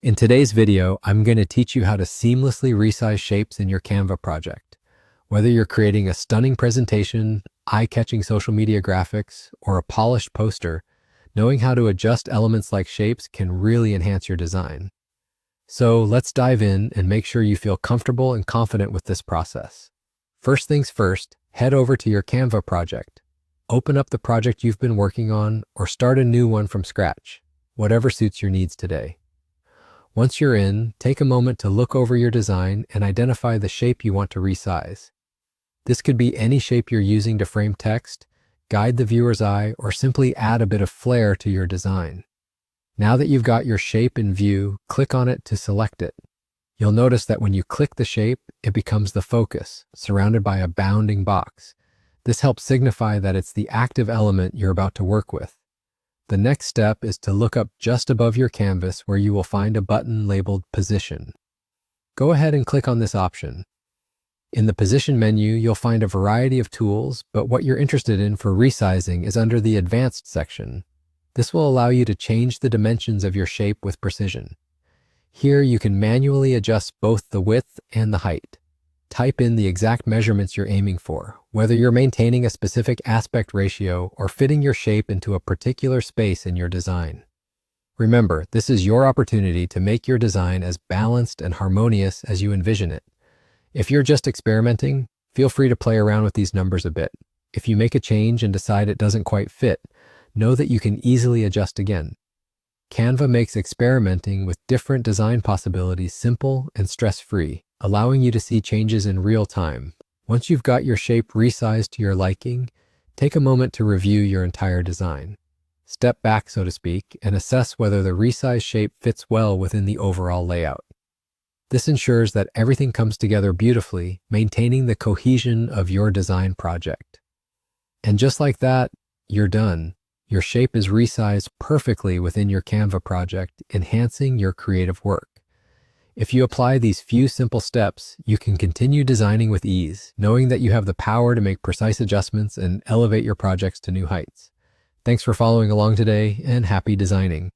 In today's video, I'm going to teach you how to seamlessly resize shapes in your Canva project. Whether you're creating a stunning presentation, eye-catching social media graphics, or a polished poster, knowing how to adjust elements like shapes can really enhance your design. So let's dive in and make sure you feel comfortable and confident with this process. First things first, head over to your Canva project. Open up the project you've been working on or start a new one from scratch, whatever suits your needs today. Once you're in, take a moment to look over your design and identify the shape you want to resize. This could be any shape you're using to frame text, guide the viewer's eye, or simply add a bit of flair to your design. Now that you've got your shape in view, click on it to select it. You'll notice that when you click the shape, it becomes the focus, surrounded by a bounding box. This helps signify that it's the active element you're about to work with. The next step is to look up just above your canvas where you will find a button labeled Position. Go ahead and click on this option. In the Position menu, you'll find a variety of tools, but what you're interested in for resizing is under the Advanced section. This will allow you to change the dimensions of your shape with precision. Here, you can manually adjust both the width and the height. Type in the exact measurements you're aiming for, whether you're maintaining a specific aspect ratio or fitting your shape into a particular space in your design. Remember, this is your opportunity to make your design as balanced and harmonious as you envision it. If you're just experimenting, feel free to play around with these numbers a bit. If you make a change and decide it doesn't quite fit, know that you can easily adjust again. Canva makes experimenting with different design possibilities simple and stress-free, allowing you to see changes in real time. Once you've got your shape resized to your liking, take a moment to review your entire design. Step back, so to speak, and assess whether the resized shape fits well within the overall layout. This ensures that everything comes together beautifully, maintaining the cohesion of your design project. And just like that, you're done. Your shape is resized perfectly within your Canva project, enhancing your creative work. If you apply these few simple steps, you can continue designing with ease, knowing that you have the power to make precise adjustments and elevate your projects to new heights. Thanks for following along today, and happy designing.